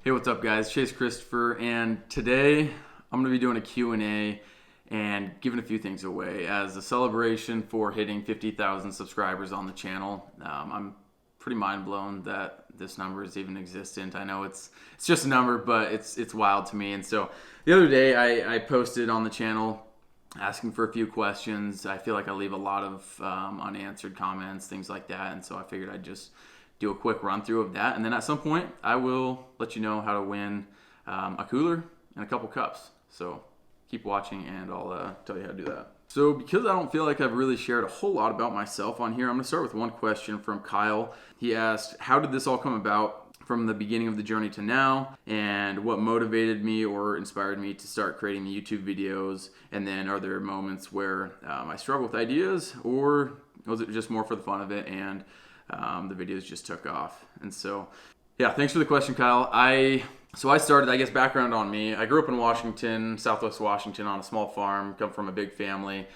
Hey, what's up guys? Chase Christopher, and today I'm going to be doing a Q&A and giving a few things away as a celebration for hitting 50,000 subscribers on the channel. I'm pretty mind blown that this number is even existent. I know it's just a number, but it's wild to me. And so the other day I posted on the channel asking for a few questions. I feel like I leave a lot of unanswered comments, things like that, and so I figured I'd just do a quick run through of that, and then at some point I will let you know how to win a cooler and a couple cups. So keep watching and I'll tell you how to do that. So because I don't feel like I've really shared a whole lot about myself on here, I'm going to start with one question from Kyle. He asked, how did this all come about from the beginning of the journey to now, and what motivated me or inspired me to start creating the YouTube videos, and then are there moments where I struggle with ideas, or was it just more for the fun of it and the videos just took off? And so, yeah, thanks for the question, Kyle. I started, I guess, background on me. I grew up in Washington, Southwest Washington, on a small farm, come from a big family,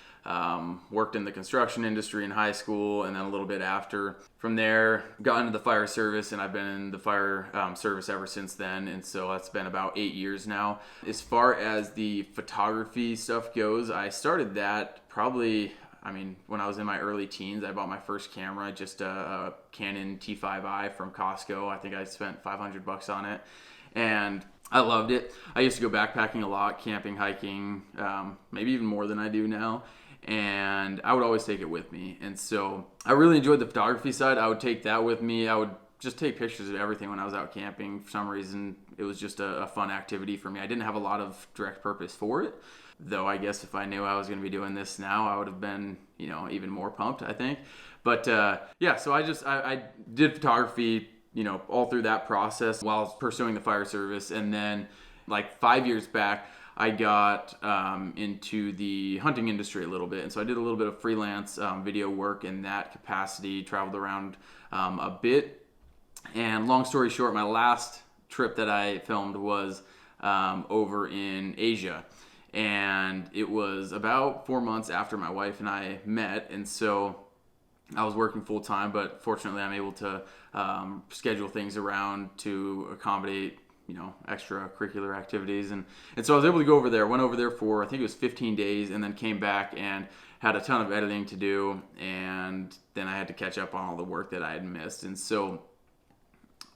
worked in the construction industry in high school, and then a little bit after. From there, got into the fire service, and I've been in the fire service ever since then, and so that's been about 8 years now. As far as the photography stuff goes, I started that probably, when I was in my early teens. I bought my first camera, just a Canon T5i from Costco. I think I spent $500 on it, and I loved it. I used to go backpacking a lot, camping, hiking, maybe even more than I do now, and I would always take it with me. And so I really enjoyed the photography side. I would take that with me. I would just take pictures of everything when I was out camping. For some reason, it was just a fun activity for me. I didn't have a lot of direct purpose for it, though I guess if I knew I was going to be doing this now, I would have been, even more pumped, I think. But yeah, so I did photography, all through that process while I was pursuing the fire service. And then like 5 years back, I got into the hunting industry a little bit. And so I did a little bit of freelance video work in that capacity, traveled around a bit. And long story short, my last trip that I filmed was over in Asia. And it was about 4 months after my wife and I met. And so I was working full time, but fortunately I'm able to schedule things around to accommodate, extracurricular activities. And so I was able to go over there, went over there for, I think it was 15 days, and then came back and had a ton of editing to do. And then I had to catch up on all the work that I had missed. And so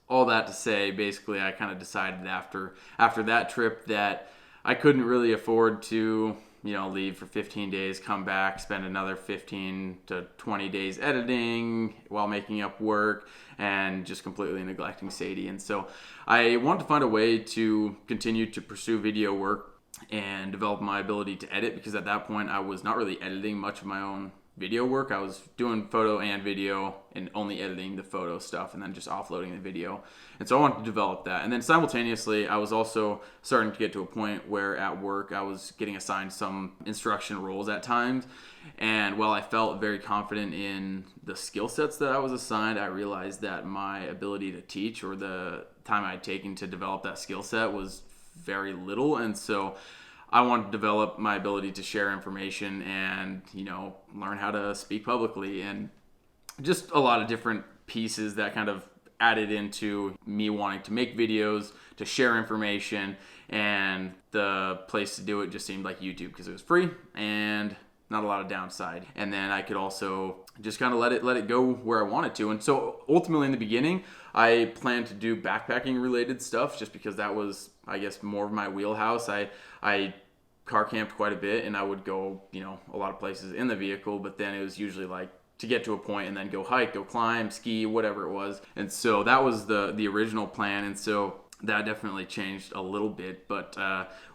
all that to say, basically I kind of decided after that trip that I couldn't really afford to, leave for 15 days, come back, spend another 15 to 20 days editing while making up work, and just completely neglecting Sadie. And so I wanted to find a way to continue to pursue video work and develop my ability to edit, because at that point I was not really editing much of my own video work. I was doing photo and video and only editing the photo stuff and then just offloading the video. And so I wanted to develop that. And then simultaneously, I was also starting to get to a point where at work I was getting assigned some instruction roles at times. And while I felt very confident in the skill sets that I was assigned, I realized that my ability to teach, or the time I'd taken to develop that skill set, was very little. And so I wanted to develop my ability to share information and, learn how to speak publicly, and just a lot of different pieces that kind of added into me wanting to make videos, to share information, and the place to do it just seemed like YouTube, because it was free and not a lot of downside. And then I could also just kind of let it go where I wanted to. And so ultimately in the beginning, I planned to do backpacking related stuff just because that was, I guess, more of my wheelhouse. I car camped quite a bit, and I would go, a lot of places in the vehicle, but then it was usually like to get to a point and then go hike, go climb, ski, whatever it was. And so that was the original plan. And so that definitely changed a little bit. But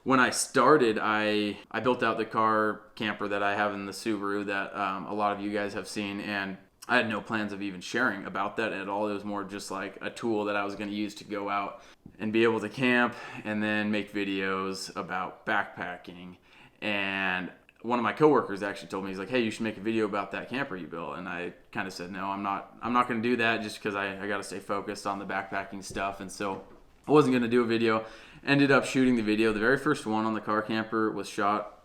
when I started, I built out the car camper that I have in the Subaru that a lot of you guys have seen, and I had no plans of even sharing about that at all. It was more just like a tool that I was going to use to go out and be able to camp and then make videos about backpacking. And one of my coworkers actually told me, he's like, hey, you should make a video about that camper you built. And I kind of said, no, I'm not going to do that, just because I got to stay focused on the backpacking stuff. And so I wasn't going to do a video. Ended up shooting the video. The very first one on the car camper was shot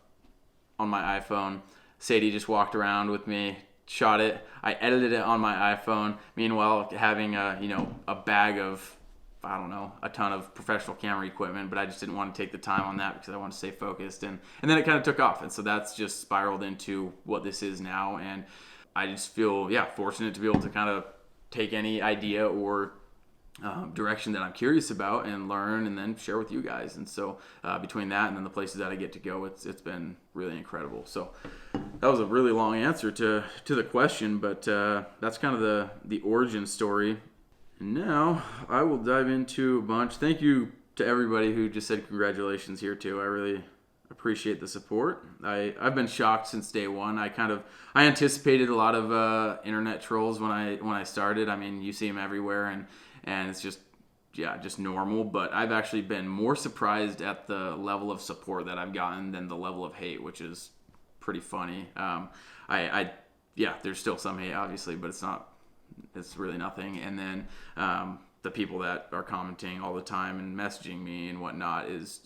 on my iPhone. Sadie just walked around with me, shot it. I edited it on my iPhone. Meanwhile, having a bag of I don't know, a ton of professional camera equipment, but I just didn't want to take the time on that because I want to stay focused. And then it kind of took off. And so that's just spiraled into what this is now. And I just feel, fortunate to be able to kind of take any idea or direction that I'm curious about and learn and then share with you guys. And so between that and then the places that I get to go, it's been really incredible. So that was a really long answer to the question, but that's kind of the origin story. And now I will dive into a bunch. Thank you to everybody who just said congratulations here too. I really appreciate the support. I've been shocked since day one. I anticipated a lot of internet trolls when I started. I mean, you see them everywhere, and it's just normal. But I've actually been more surprised at the level of support that I've gotten than the level of hate, which is pretty funny. There's still some hate, obviously, but it's really nothing. And then the people that are commenting all the time and messaging me and whatnot is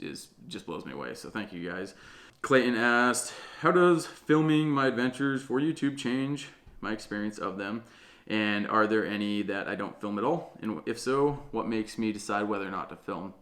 just blows me away. So thank you guys. Clayton asked, how does filming my adventures for YouTube change my experience of them? And are there any that I don't film at all? And if so, what makes me decide whether or not to film?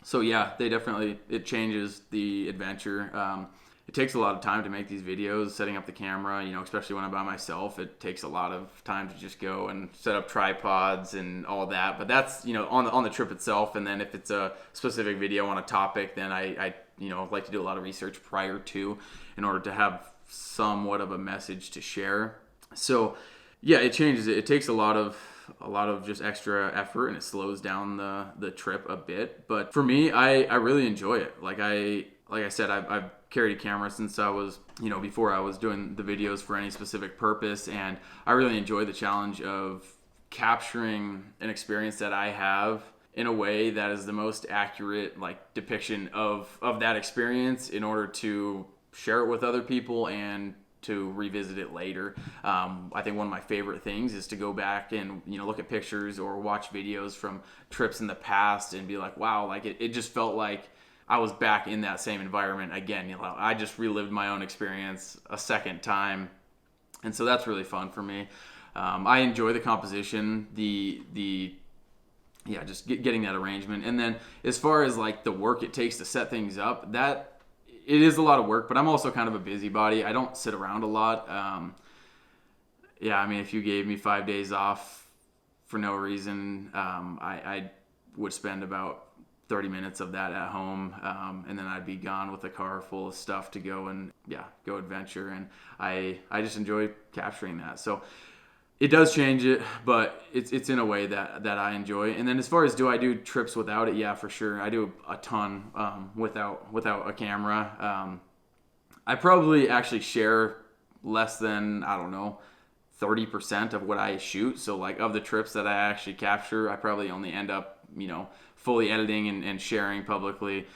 So yeah, it changes the adventure. It takes a lot of time to make these videos, setting up the camera, especially when I'm by myself. It takes a lot of time to just go and set up tripods and all that. But that's, on the trip itself. And then if it's a specific video on a topic, then I like to do a lot of research prior to in order to have somewhat of a message to share. So yeah, it changes it. It takes a lot of just extra effort, and it slows down the trip a bit. But for me, I really enjoy it. Like I said, I've carried a camera since I was, before I was doing the videos for any specific purpose. And I really enjoy the challenge of capturing an experience that I have in a way that is the most accurate, depiction of that experience in order to share it with other people and to revisit it later. I think one of my favorite things is to go back and look at pictures or watch videos from trips in the past and be like, wow, it just felt like I was back in that same environment again. I just relived my own experience a second time, and so that's really fun for me. I enjoy the composition, just getting that arrangement, and then as far as the work it takes to set things up, that it is a lot of work. But I'm also kind of a busybody. I don't sit around a lot. If you gave me 5 days off for no reason, I would spend about 30 minutes of that at home, and then I'd be gone with a car full of stuff to go and go adventure. And I just enjoy capturing that. So it does change it, but it's in a way that I enjoy. And then as far as do I do trips without it? Yeah, for sure. I do a ton without a camera. I probably actually share less than, 30% of what I shoot. So of the trips that I actually capture, I probably only end up, fully editing and sharing publicly,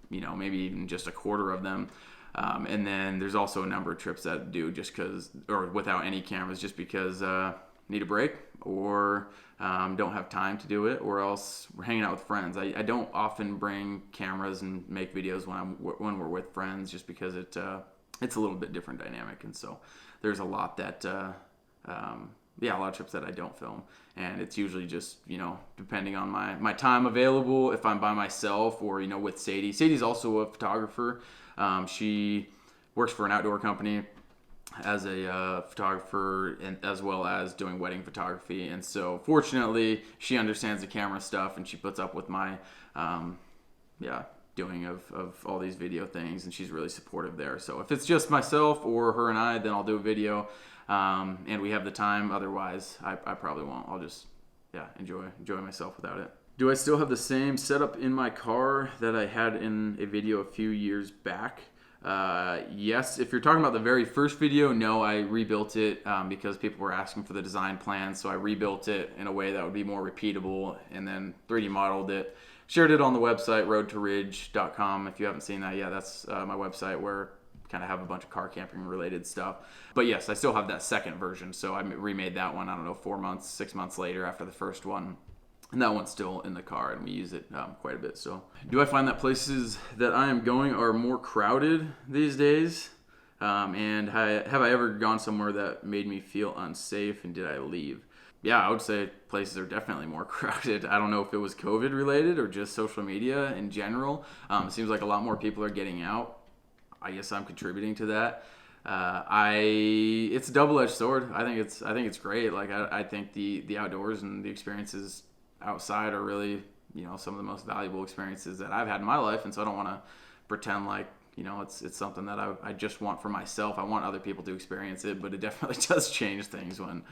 maybe even just a quarter of them. And then there's also a number of trips that do just because, or without any cameras, just because need a break or don't have time to do it, or else we're hanging out with friends. I don't often bring cameras and make videos when we're with friends, just because it's a little bit different dynamic. And so there's a lot that a lot of trips that I don't film, and it's usually just depending on my time available, if I'm by myself or with Sadie. Sadie's also a photographer. She works for an outdoor company as a photographer, and as well as doing wedding photography. And so fortunately she understands the camera stuff, and she puts up with my doing of all these video things, and she's really supportive there. So if it's just myself or her and I, then I'll do a video, and we have the time. Otherwise I probably won't. I'll just enjoy myself without it. Do I still have the same setup in my car that I had in a video a few years back? Yes. If you're talking about the very first video, no, I rebuilt it because people were asking for the design plan. So I rebuilt it in a way that would be more repeatable, and then 3D modeled it. Shared it on the website, roadtoridge.com. If you haven't seen that yet, that's my website where I kind of have a bunch of car camping related stuff. But yes, I still have that second version. So I remade that one, 6 months later after the first one. And that one's still in the car, and we use it quite a bit. So, do I find that places that I am going are more crowded these days? And have I ever gone somewhere that made me feel unsafe, and did I leave? yeah, I would say places are definitely more crowded. I don't know if it was COVID related or just social media in general. It seems like a lot more people are getting out. I guess I'm contributing to that. It's a double-edged sword. I think it's great. Like I think the outdoors and the experiences outside are really, some of the most valuable experiences that I've had in my life. And so I don't want to pretend like, it's something that I just want for myself. I want other people to experience it, but it definitely does change things when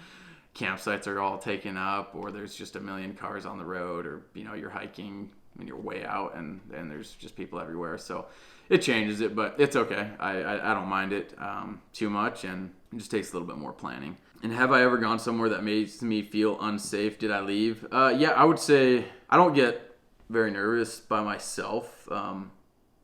campsites are all taken up, or there's just a million cars on the road, or you're hiking and you're way out and there's just people everywhere. So it changes it, but it's okay. I don't mind it too much, and it just takes a little bit more planning. And have I ever gone somewhere that makes me feel unsafe? Did I leave? Yeah, I would say I don't get very nervous by myself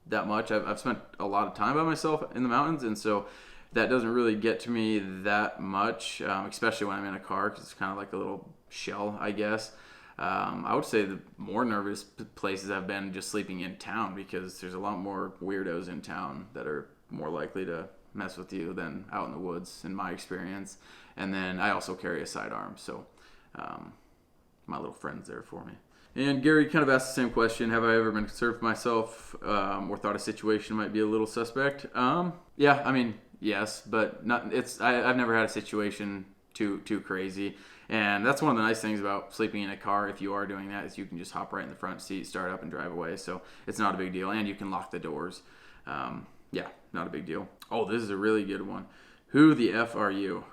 that much. I've spent a lot of time by myself in the mountains, and so that doesn't really get to me that much, especially when I'm in a car, because it's kind of like a little shell, I guess. I would say the more nervous places I've been just sleeping in town, because there's a lot more weirdos in town that are more likely to mess with you than out in the woods, in my experience. And then I also carry a sidearm, so my little friend's there for me. And Gary kind of asked the same question: have I ever been concerned for myself or thought a situation might be a little suspect? Yeah, I mean, yes, but not. I've never had a situation too crazy. And that's one of the nice things about sleeping in a car, if you are doing that, is you can just hop right in the front seat, start up, and drive away. So it's not a big deal. And you can lock the doors. Yeah, not a big deal. Oh, this is a really good one. Who the F are you?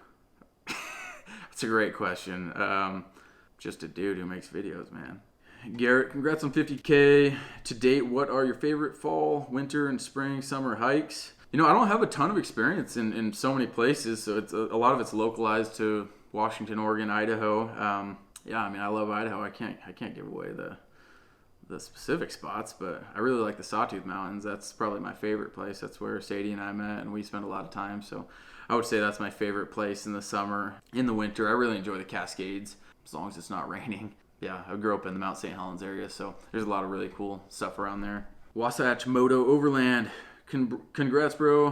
That's a great question. Just a dude who makes videos, man. Garrett, congrats on 50K. To date, what are your favorite fall, winter, and spring, summer hikes? I don't have a ton of experience in so many places, so it's a lot of it's localized to Washington, Oregon, Idaho. Yeah, I mean, I love Idaho. I can't give away the specific spots, but I really like the Sawtooth Mountains. That's probably my favorite place. That's where Sadie and I met, and we spent a lot of time. So I would say that's my favorite place in the summer. In the winter, I really enjoy the Cascades, as long as it's not raining. Yeah, I grew up in the Mount St. Helens area, so there's a lot of really cool stuff around there. Wasatch Moto Overland. Congrats, bro.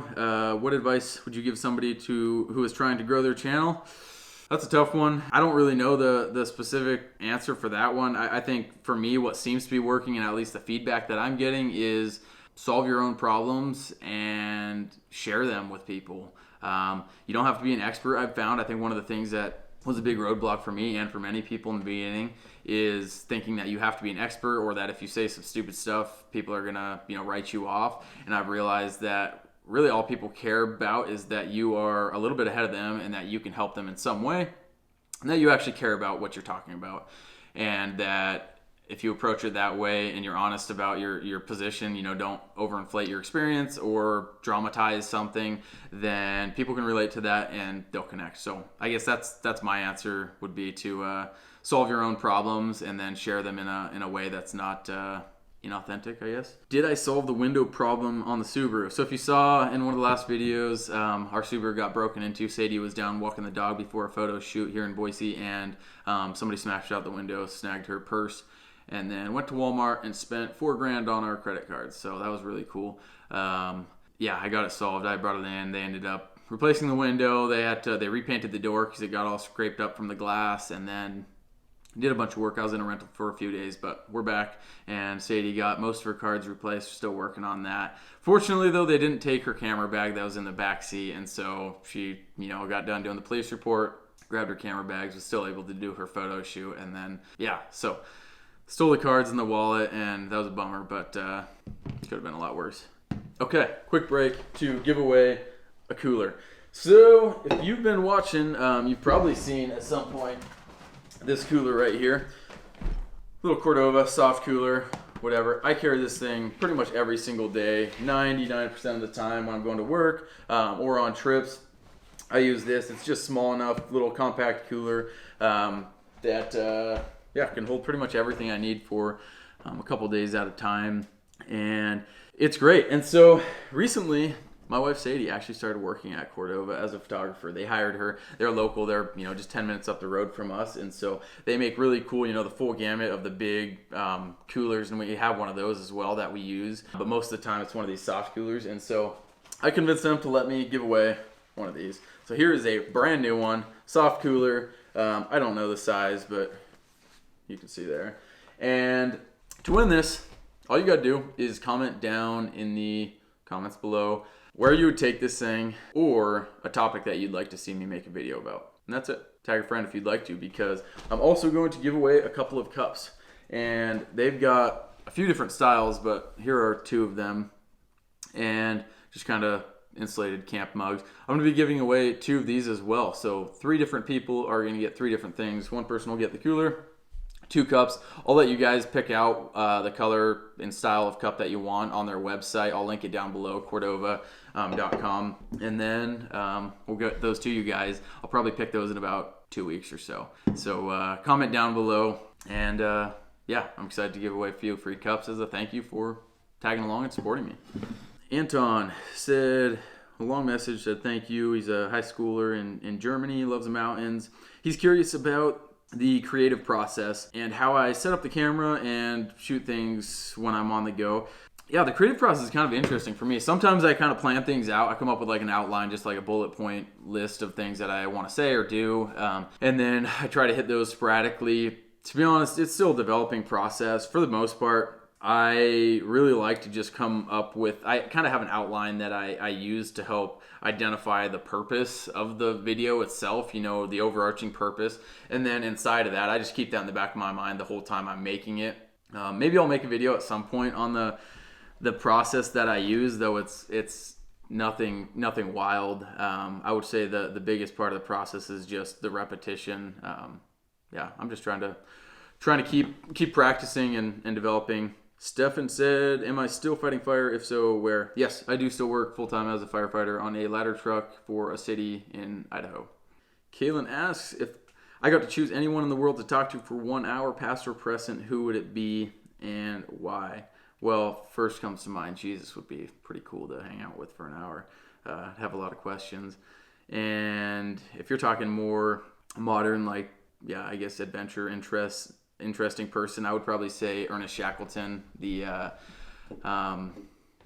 What advice would you give somebody who is trying to grow their channel? That's a tough one. I don't really know the specific answer for that one. I think for me, what seems to be working, and at least the feedback that I'm getting, is solve your own problems and share them with people. You don't have to be an expert, I've found. I think one of the things that was a big roadblock for me and for many people in the beginning is thinking that you have to be an expert, or that if you say some stupid stuff, people are gonna write you off. And I've realized that really all people care about is that you are a little bit ahead of them and that you can help them in some way, and that you actually care about what you're talking about. And that if you approach it that way and you're honest about your position, don't overinflate your experience or dramatize something, then people can relate to that and they'll connect. So I guess that's my answer, would be to solve your own problems and then share them in a way that's not inauthentic, I guess. Did I solve the window problem on the Subaru? So if you saw in one of the last videos, our Subaru got broken into. Sadie was down walking the dog before a photo shoot here in Boise, and somebody smashed out the window, snagged her purse, and then went to Walmart and spent $4,000 on our credit cards. So that was really cool. Yeah, I got it solved. I brought it in. They ended up replacing the window. They repainted the door because it got all scraped up from the glass, and then did a bunch of work. I was in a rental for a few days, but we're back, and Sadie got most of her cards replaced. We're still working on that. Fortunately, though, they didn't take her camera bag that was in the back seat, and so she, got done doing the police report, grabbed her camera bags, was still able to do her photo shoot, and then, yeah, so stole the cards in the wallet, and that was a bummer, but could have been a lot worse. Okay, quick break to give away a cooler. So, if you've been watching, you've probably seen at some point this cooler right here. Little Cordova soft cooler, whatever. I carry this thing pretty much every single day, 99% of the time when I'm going to work or on trips. I use this. It's just small enough, little compact cooler that can hold pretty much everything I need for a couple days at a time. And it's great. And so recently, my wife Sadie actually started working at Cordova as a photographer. They hired her. They're local. They're just 10 minutes up the road from us, and so they make really cool, the full gamut of the big coolers, and we have one of those as well that we use. But most of the time, it's one of these soft coolers, and so I convinced them to let me give away one of these. So here is a brand new one, soft cooler. I don't know the size, but you can see there. And to win this, all you gotta do is comment down in the comments below where you would take this thing or a topic that you'd like to see me make a video about. And that's it. Tag a friend if you'd like to, because I'm also going to give away a couple of cups. And they've got a few different styles, but here are two of them. And just kind of insulated camp mugs. I'm going to be giving away two of these as well. So 3 different people are going to get 3 different things. One person will get the cooler, 2 cups. I'll let you guys pick out the color and style of cup that you want on their website. I'll link it down below, Cordova.com. And then we'll get those to you guys. I'll probably pick those in about 2 weeks or so. So comment down below. And yeah, I'm excited to give away a few free cups as a thank you for tagging along and supporting me. Anton said a long message, said thank you. He's a high schooler in Germany, loves the mountains. He's curious about the creative process and how I set up the camera and shoot things when I'm on the go. Yeah, the creative process is kind of interesting for me. Sometimes I kind of plan things out. I come up with like an outline, just like a bullet point list of things that I want to say or do. And then I try to hit those sporadically. To be honest, it's still a developing process. For the most part, I really like to just come up with, I kind of have an outline that I use to help identify the purpose of the video itself, the overarching purpose. And then inside of that, I just keep that in the back of my mind the whole time I'm making it. Maybe I'll make a video at some point on the process that I use, though it's nothing wild. I would say the biggest part of the process is just the repetition. Yeah, I'm just trying to keep practicing and developing. Stefan said, am I still fighting fire? If so, where? Yes, I do still work full-time as a firefighter on a ladder truck for a city in Idaho. Kaylin asks, if I got to choose anyone in the world to talk to for 1 hour, past or present, who would it be and why? Well, first comes to mind, Jesus would be pretty cool to hang out with for an hour. Have a lot of questions. And if you're talking more modern, like, yeah, I guess adventure interesting person, I would probably say Ernest Shackleton, the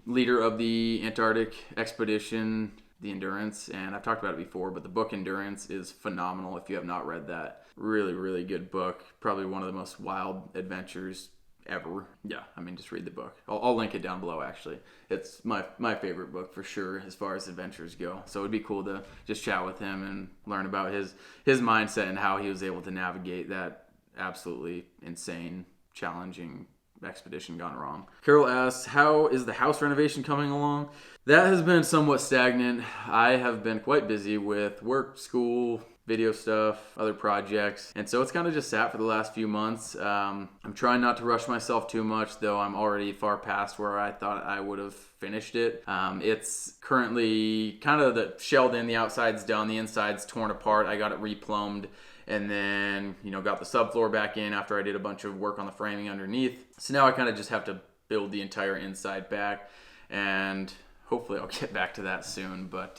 leader of the Antarctic expedition, the Endurance. And I've talked about it before, but the book Endurance is phenomenal if you have not read that. Really, really good book. Probably one of the most wild adventures ever. Yeah, I mean, just read the book. I'll link it down below, actually. It's my favorite book for sure as far as adventures go. So it'd be cool to just chat with him and learn about his mindset and how he was able to navigate that absolutely insane, challenging expedition gone wrong. Carol asks, how is the house renovation coming along? That has been somewhat stagnant. I have been quite busy with work, school, video stuff, other projects, and so it's kind of just sat for the last few months. I'm trying not to rush myself too much, though I'm already far past where I thought I would have finished it. It's currently kind of shelled in, the outside's done, the inside's torn apart. I got it replumbed. And then, got the subfloor back in after I did a bunch of work on the framing underneath. So now I kind of just have to build the entire inside back, and hopefully I'll get back to that soon. But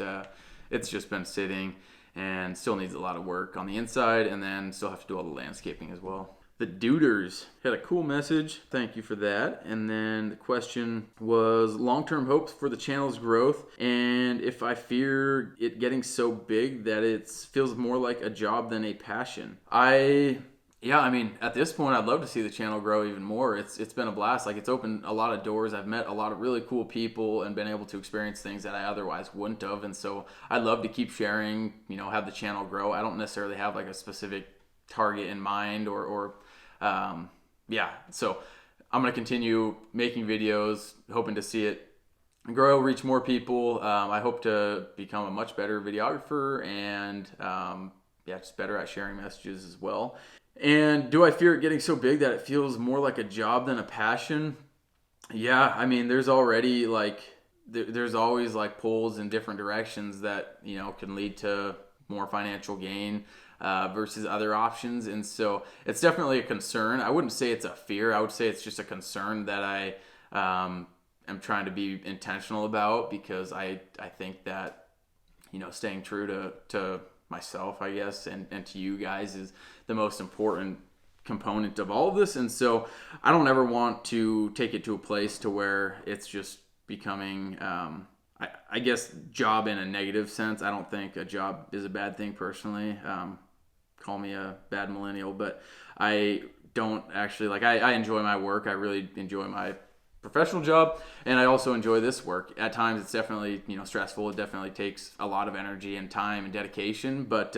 it's just been sitting and still needs a lot of work on the inside, and then still have to do all the landscaping as well. The Duders had a cool message. Thank you for that. And then the question was long-term hopes for the channel's growth, and if I fear it getting so big that it feels more like a job than a passion. Yeah, I mean, at this point, I'd love to see the channel grow even more. It's been a blast. Like, it's opened a lot of doors. I've met a lot of really cool people and been able to experience things that I otherwise wouldn't have. And so I'd love to keep sharing, have the channel grow. I don't necessarily have like a specific target in mind yeah, so I'm going to continue making videos, hoping to see it grow, reach more people. I hope to become a much better videographer and, just better at sharing messages as well. And do I fear it getting so big that it feels more like a job than a passion? Yeah, I mean, there's already there's always like pulls in different directions that, can lead to more financial gain versus other options. And so it's definitely a concern. I wouldn't say it's a fear. I would say it's just a concern that I am trying to be intentional about, because I think that, staying true to myself, I guess, and to you guys is the most important component of all of this. And so I don't ever want to take it to a place to where it's just becoming I guess job in a negative sense. I don't think a job is a bad thing personally. Call me a bad millennial, but I don't actually I enjoy my work. I really enjoy my professional job, and I also enjoy this work. At times it's definitely stressful. It definitely takes a lot of energy and time and dedication, but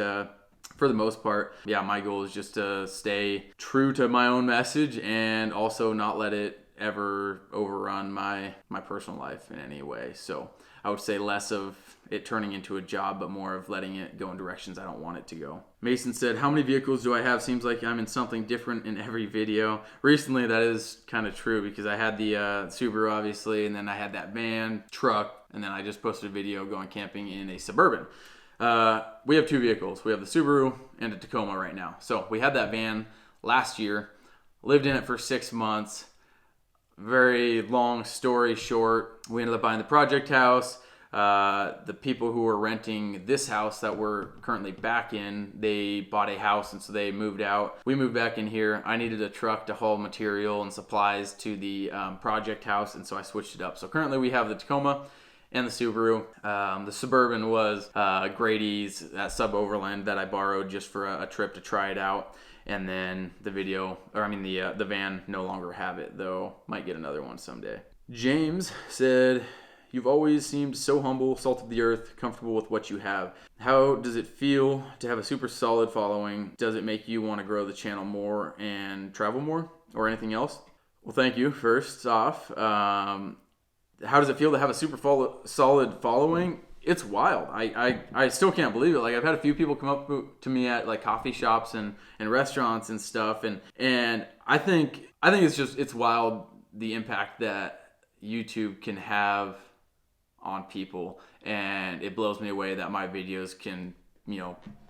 for the most part, yeah, my goal is just to stay true to my own message and also not let it ever overrun my personal life in any way. So I would say less of it turning into a job, but more of letting it go in directions I don't want it to go. Mason said, how many vehicles do I have? Seems like I'm in something different in every video. Recently, that is kind of true because I had the Subaru, obviously, and then I had that van, truck, and then I just posted a video going camping in a Suburban. We have two vehicles. We have the Subaru and a Tacoma right now. So we had that van last year, lived in it for 6 months. Very long story short, we ended up buying the project house. The people who were renting this house that we're currently back in, they bought a house, and so they moved out. We moved back in here. I needed a truck to haul material and supplies to the project house, and so I switched it up. So currently we have the Tacoma and the Subaru. The Suburban was Grady's, that sub-overland that I borrowed just for a trip to try it out. And then the van no longer have it, though might get another one someday. James said, you've always seemed so humble, salt of the earth, comfortable with what you have. How does it feel to have a super solid following? Does it make you want to grow the channel more and travel more or anything else? Well, thank you. First off, how does it feel to have a super solid following? It's wild. I still can't believe it. Like, I've had a few people come up to me at like coffee shops and restaurants and stuff, and I think it's wild the impact that YouTube can have on people, and it blows me away that my videos can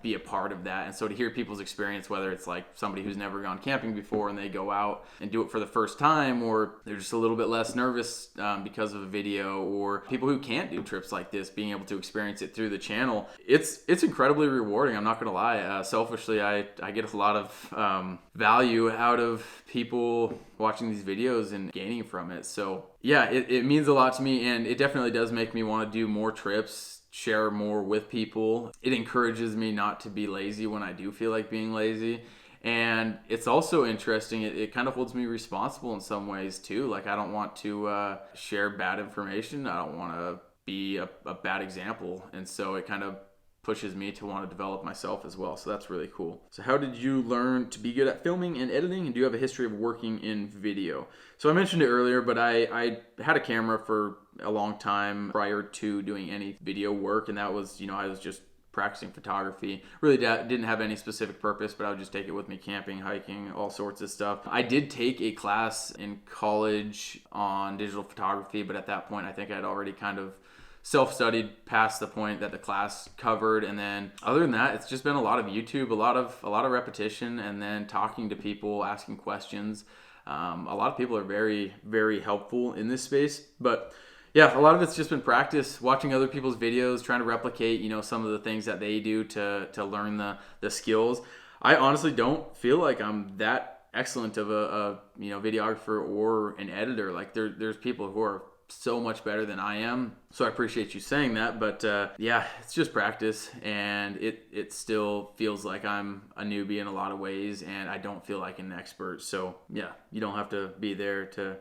be a part of that. And so to hear people's experience, whether it's like somebody who's never gone camping before and they go out and do it for the first time, or they're just a little bit less nervous because of a video, or people who can't do trips like this being able to experience it through the channel, it's incredibly rewarding. I'm not gonna lie. Selfishly, I get a lot of value out of people watching these videos and gaining from it. So yeah, it means a lot to me, and it definitely does make me want to do more trips, share more with people. It encourages me not to be lazy when I do feel like being lazy. And it's also interesting, it kind of holds me responsible in some ways too. Like, I don't want to share bad information. I don't want to be a bad example. And so it kind of pushes me to want to develop myself as well. So that's really cool. So how did you learn to be good at filming and editing? And do you have a history of working in video? So I mentioned it earlier, but I had a camera for a long time prior to doing any video work. And that was, I was just practicing photography. Really didn't have any specific purpose, but I would just take it with me camping, hiking, all sorts of stuff. I did take a class in college on digital photography, but at that point I think I'd already kind of self-studied past the point that the class covered. And then other than that, it's just been a lot of YouTube, a lot of repetition, and then talking to people, asking questions. A lot of people are very, very helpful in this space, but yeah, a lot of it's just been practice, watching other people's videos, trying to replicate, some of the things that they do to learn the skills. I honestly don't feel like I'm that excellent of a videographer or an editor. Like, there's people who are so much better than I am. So I appreciate you saying that, but yeah, it's just practice, and it still feels like I'm a newbie in a lot of ways, and I don't feel like an expert. So yeah, you don't have to be there to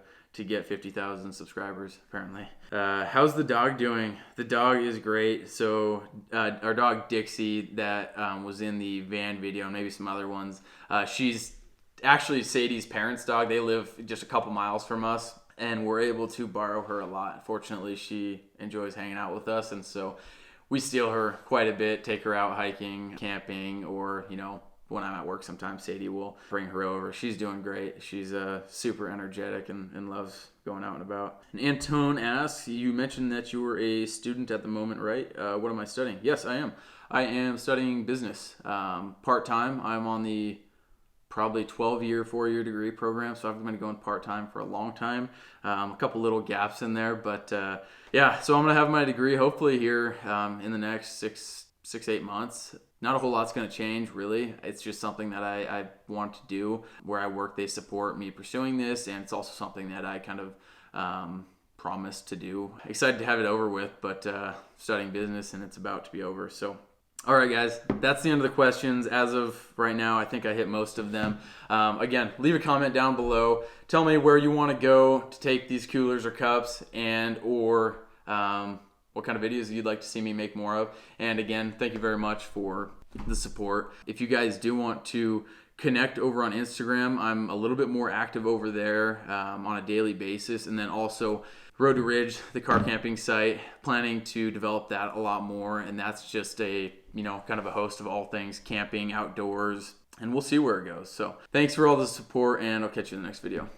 get 50,000 subscribers, apparently. How's the dog doing? The dog is great. So our dog Dixie that was in the van video, and maybe some other ones, she's actually Sadie's parents' dog. They live just a couple miles from us, and we're able to borrow her a lot. Fortunately, she enjoys hanging out with us, and so we steal her quite a bit, take her out hiking, camping, or when I'm at work, sometimes Sadie will bring her over. She's doing great. She's super energetic and loves going out and about. And Antone asks, you mentioned that you were a student at the moment, right? What am I studying? Yes, I am. I am studying business part-time. I'm on the probably 12-year, 4-year degree program, so I've been going part-time for a long time. A couple little gaps in there, but yeah, so I'm going to have my degree hopefully here in the next 6-8 months. Not a whole lot's going to change, really. It's just something that I want to do. Where I work, they support me pursuing this, and it's also something that I kind of promised to do. Excited to have it over with, but studying business and it's about to be over. So all right, guys, that's the end of the questions. As of right now, I think I hit most of them. Again, leave a comment down below. Tell me where you want to go to take these coolers or cups, and or what kind of videos you'd like to see me make more of. And again, thank you very much for the support. If you guys do want to connect over on Instagram, I'm a little bit more active over there on a daily basis. And then also Road to Ridge, the car camping site, planning to develop that a lot more. And that's just a, kind of a host of all things camping, outdoors, and we'll see where it goes. So thanks for all the support, and I'll catch you in the next video.